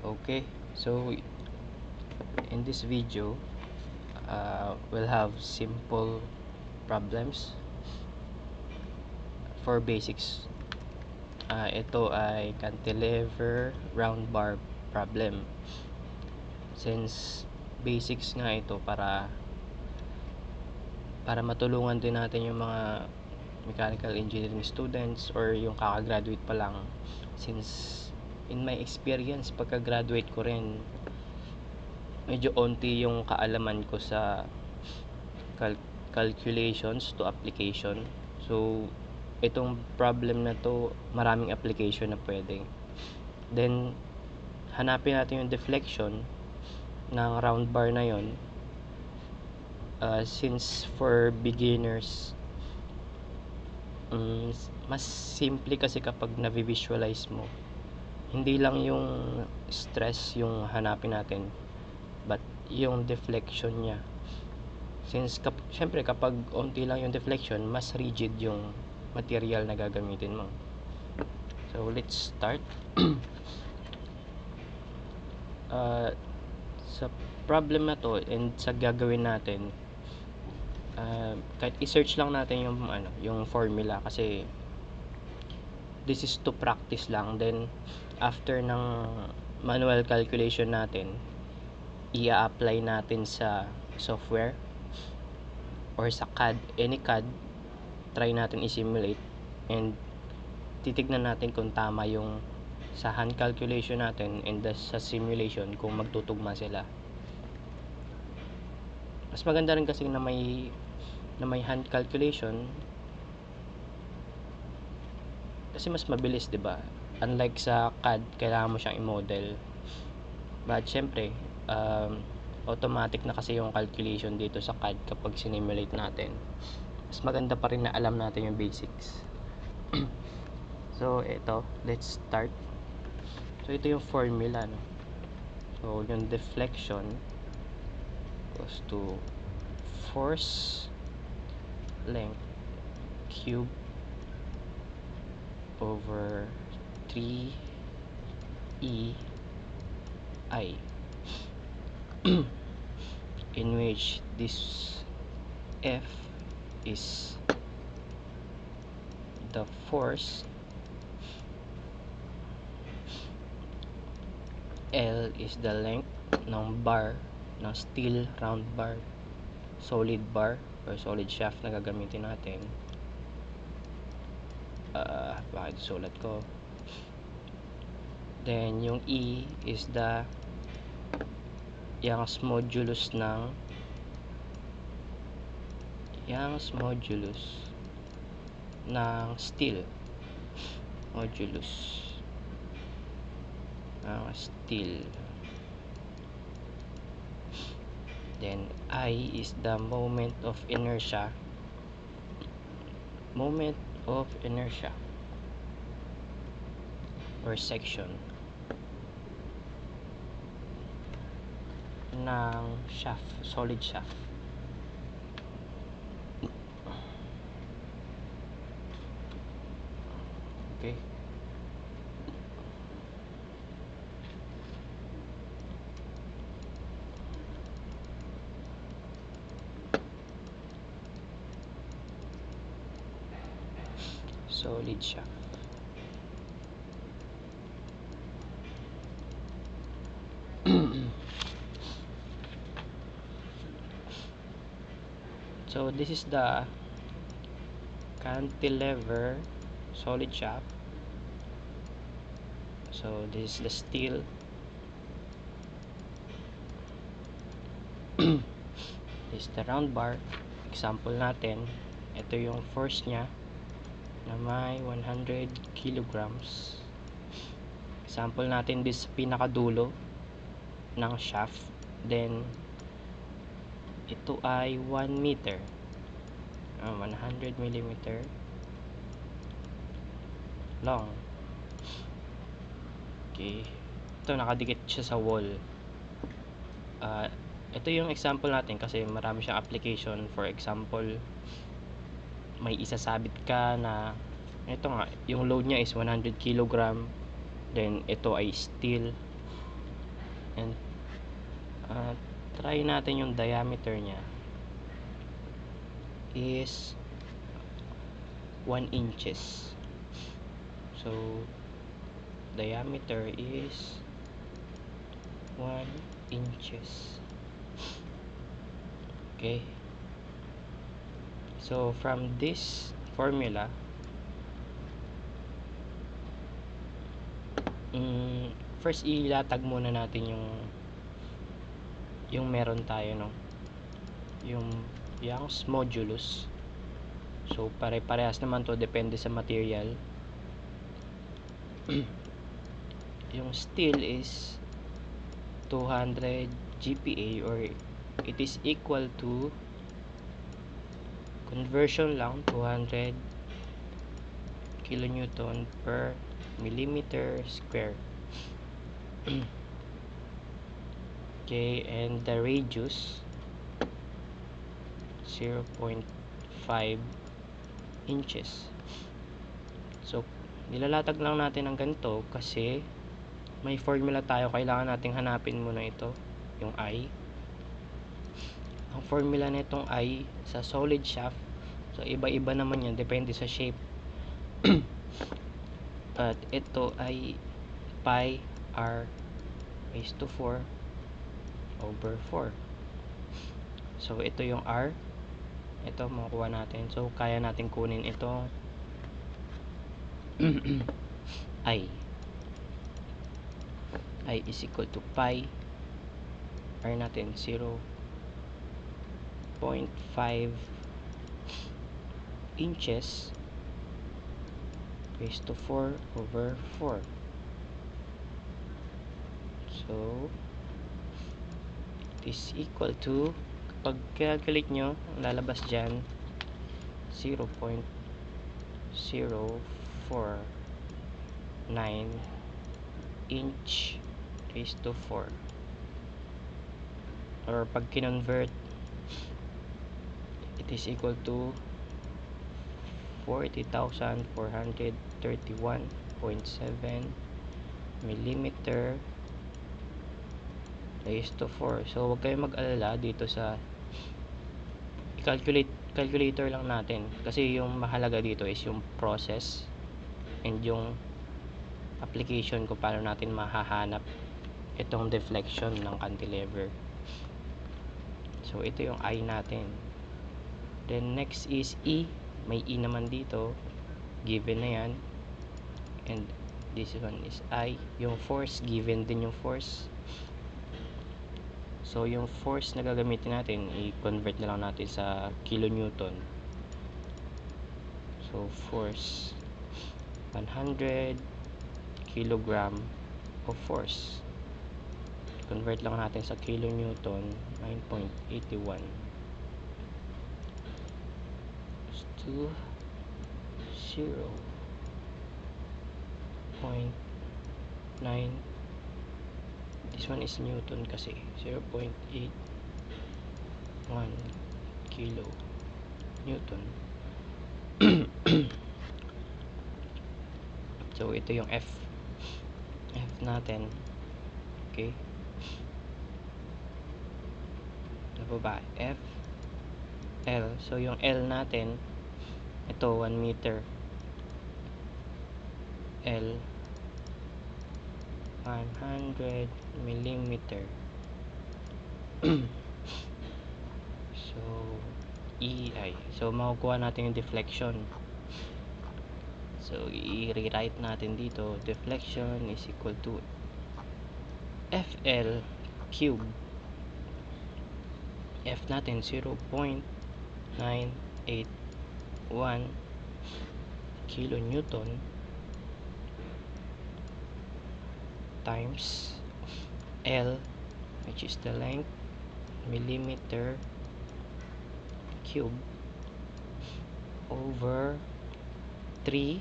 Okay, so in this video, we'll have simple problems for basics. Ito ay cantilever round bar problem. Since basics nga ito para matulungan din natin yung mga mechanical engineering students or yung kakagraduate pa lang, since in my experience pagka-graduate ko rin medyo onti yung kaalaman ko sa calculations to application. So itong problem na to maraming application na pwede. Then hanapin natin yung deflection ng round bar na yon. Since for beginners, mas simple kasi kapag na-visualize mo, hindi lang yung stress yung hanapin natin, but yung deflection nya. Since syempre kapag onti lang yung deflection, mas rigid yung material na gagamitin mo. So let's start. Sa problem na to and sa gagawin natin, kahit i-search lang natin yung formula, kasi this is to practice lang. Then after ng manual calculation natin, i-apply natin sa software or sa CAD, any CAD, try natin i-simulate and titignan natin kung tama yung sa hand calculation natin and sa simulation kung magtutugma sila. Mas maganda rin kasi na may hand calculation kasi mas mabilis, 'di ba? Unlike sa CAD, kailangan mo siyang i-model. But syempre, automatic na kasi yung calculation dito sa CAD kapag sinimulate natin. Mas maganda pa rin na alam natin yung basics. So ito, let's start. So ito yung formula, no? So yung deflection goes to force length cube over 3 I in which this F is the force, L is the length ng bar, ng steel round bar, solid bar or solid shaft na gagamitin natin. Bakit sulat ko? Then yung E is the Young's modulus ng steel modulus ng steel. Then I is the moment of inertia or section ng shaft, solid shaft. Okay. Solid shaft. So this is the cantilever solid shaft. So this is the steel. This is the round bar. Example natin, ito yung force nya na may 100 kilograms. Example natin this pinakadulo ng shaft. Then ito ay 1 meter, 100 millimeter long. Okay, ito nakadikit siya sa wall. Ito yung example natin kasi marami siyang application. For example, may isasabit ka na ito nga, yung load niya is 100 kg, then ito ay steel, And try natin yung diameter niya is 1 inches. So diameter is 1 inches. Okay, so from this formula, first ilatag muna natin yung meron tayo, no, yung Young's modulus. So pare-parehas naman to, depende sa material. Yung steel is 200 GPa, or it is equal to, conversion lang, 200 kilonewton per millimeter square. Okay, and the radius 0.5 inches. So nilalatag lang natin ng ganito kasi may formula tayo, kailangan nating hanapin muna ito, yung I. Ang formula nitong I sa solid shaft, so iba-iba naman yan, depende sa shape. But ito ay pi r raised to 4 over 4. So ito yung r, ito makukuha natin. So kaya natin kunin itong I is equal to pi r natin 0.5 inches raised to 4 over 4. So it is equal to, pag calculate nyo, lalabas dyan 0.0449 inch raised to 4, or pag kinonvert, it is equal to 40,431.7 millimeter raised to 4. So huwag kayong mag-alala dito sa calculator lang natin, kasi yung mahalaga dito is yung process and yung application kung paano natin mahahanap itong deflection ng cantilever. So ito yung I natin. Then next is E. May E naman dito, given na yan. And this one is I. Yung force, given din yung force. So yung force na gagamitin natin, i-convert na lang natin sa kilonewton. So force, 100 kilogram of force. Convert lang natin sa kilonewton, 9.81 to 0.9. This one is newton kasi, 0.81 kilo newton. So ito yung F natin. Okay, ano ba? F L. So yung L natin, ito 1 meter. L 100 millimeter. So EI, so makukuha natin yung deflection. So i-rewrite natin dito, deflection is equal to FL cube. F natin 0.981 kilonewton times L, which is the length, millimeter cube, over 3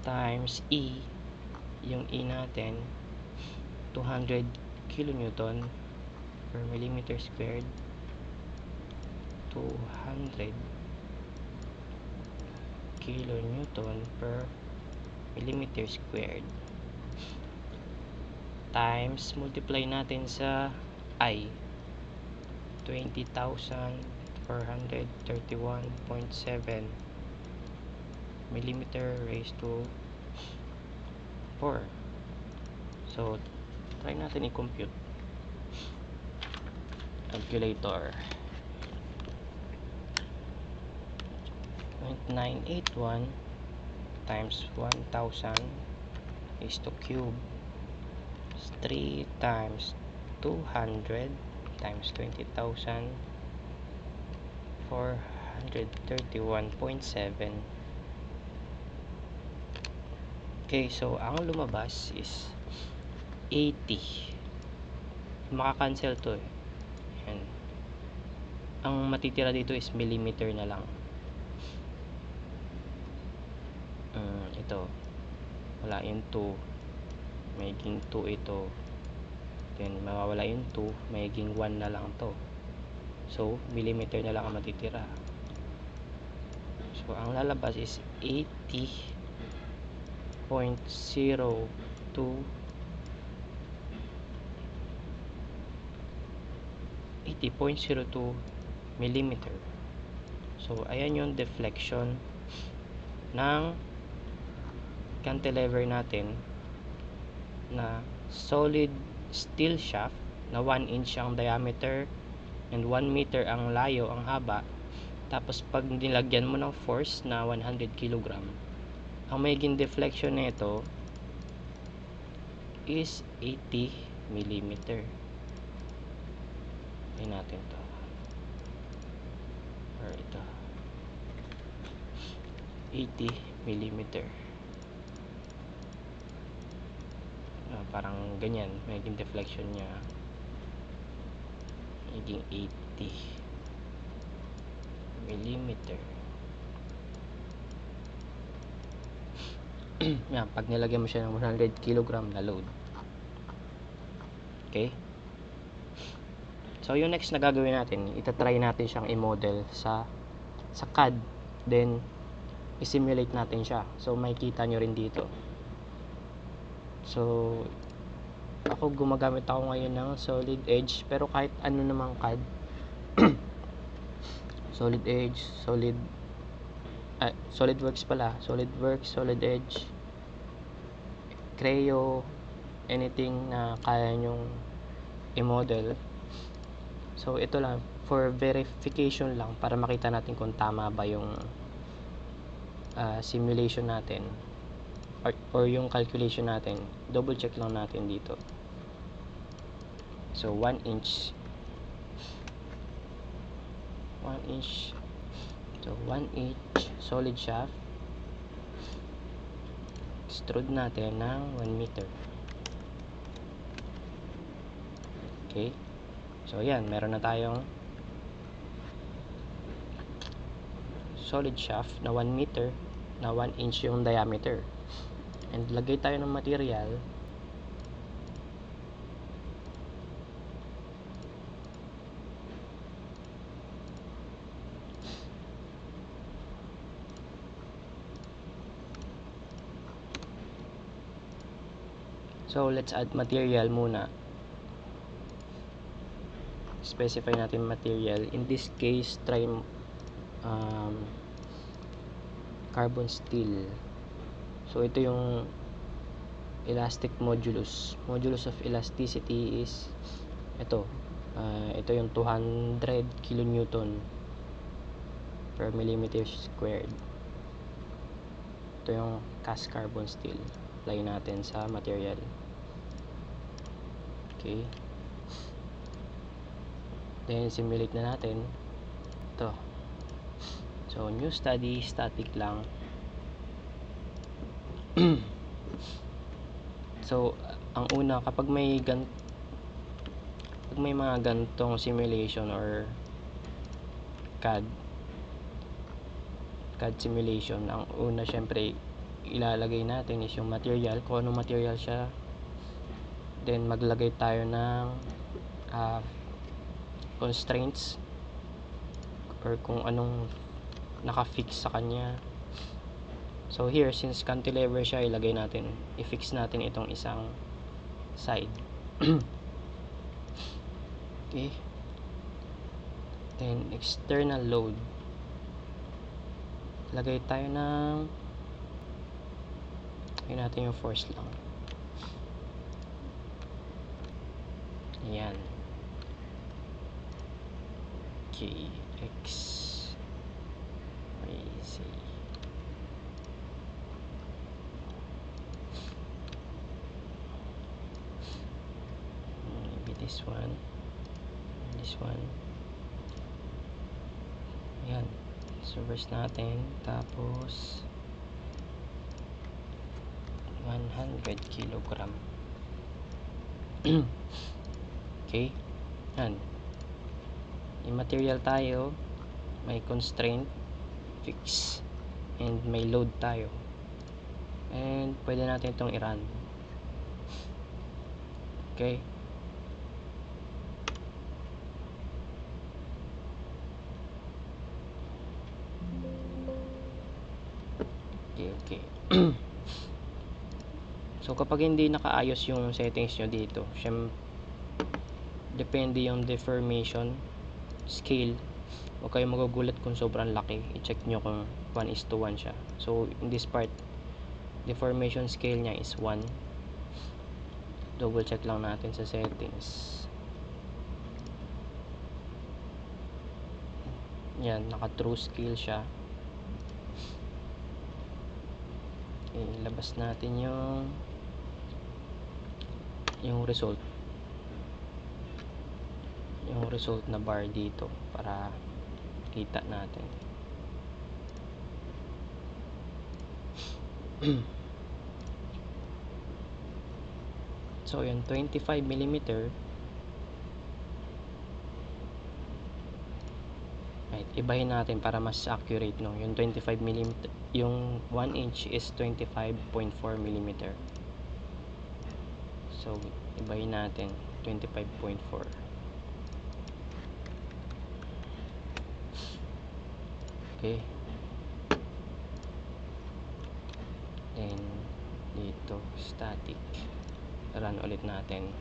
times E. Yung E natin 200 kilonewton per millimeter squared. 200 kilonewton per millimeter squared times multiply natin sa I 20,431.7 millimeter raised to 4. So try natin i-compute. Calculator. 0.981 times 1,000 is to cube is 3 times 200 times 20,431.7. Okay, so ang lumabas is 80. Maka-cancel to eh. Yan. Ang matitira dito is millimeter na lang. Ito wala yung 2, magiging 2 ito, then mawawala yung 2, magiging 1 na lang to. So millimeter na lang ang matitira. So ang lalabas is 80.02 millimeter. So ayan yung deflection ng cantilever natin na solid steel shaft na 1 inch ang diameter and 1 meter ang layo, ang haba. Tapos pag nilagyan mo ng force na 100 kg, ang magiging deflection nito is 80 millimeter. Ayan natin to, or ito 80 millimeter. Parang ganyan magiging deflection nya, magiging 80 millimeter. Yan, pag nilagyan mo siya ng 100 kg na load. Okay, so yung next na gagawin natin, itatry natin siyang i-model sa CAD, then i-simulate natin siya. So makikita nyo rin dito. So ako gumagamit ako ngayon ng Solid Edge, pero kahit ano namang CAD Solid Edge, SolidWorks pala, SolidWorks, Solid Edge, Creo, anything na kaya nyong i-model. So ito lang for verification lang, para makita natin kung tama ba yung simulation natin or yung calculation natin. Double check lang natin dito. So 1 inch, so 1 inch solid shaft, extrude natin ng 1 meter. Okay, so yan, meron na tayong solid shaft na 1 meter na 1 inch yung diameter, and lagay tayo ng material. So let's add material muna. Specify natin material. In this case, try carbon steel. So ito yung elastic modulus of elasticity is ito. Ito yung 200 kilonewton per millimeter squared. Ito yung cast carbon steel. Apply natin sa material. Okay, then simulate na natin ito. So new study, static lang. So ang una, kapag may mga gantong simulation or CAD simulation, ang una syempre ilalagay natin is yung material, kung anong material siya, then maglagay tayo ng constraints or kung anong nakafix sa kanya. So here, since cantilever siya, i-fix natin itong isang side. Okay. Then external load, lagay tayo ng natin yung force lang. Ayan. Okay, X Y Z. Maybe this one, ayan. So reverse natin, tapos 100 kilogram. Okay, yan. Yung material tayo, may constraint, fix, and may load tayo, and pwede natin itong i-run. Okay. Okay. So kapag hindi nakaayos yung settings nyo dito, depende yung deformation scale. Huwag kayong magugulat kung sobrang laki. I-check nyo kung 1:1 siya. So in this part, deformation scale nya is 1. Double check lang natin sa settings. Yan, naka true scale siya. Okay, labas natin yung result na bar dito para kita natin. So yung 25mm, right, ibahin natin para mas accurate, no? Yung 25mm, yung 1 inch is 25.4mm. So ibahin natin 25.4. Okay. Then dito static, run ulit natin.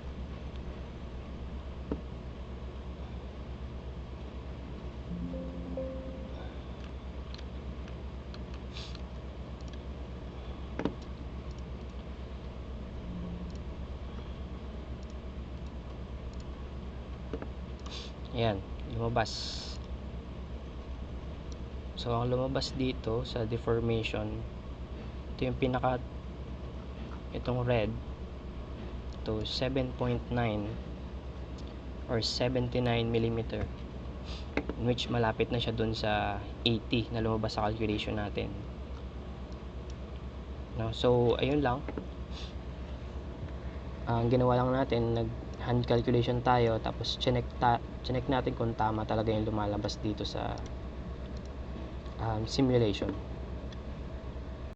Ayan, lumabas. So ang lumabas dito sa deformation, ito yung itong red to 7.9 or 79mm, in which malapit na siya dun sa 80 na lumabas sa calculation natin, no? So ayun lang, ang ginawa lang natin, nag hand calculation tayo, tapos chinek natin kung tama talaga yung lumalabas dito sa simulation.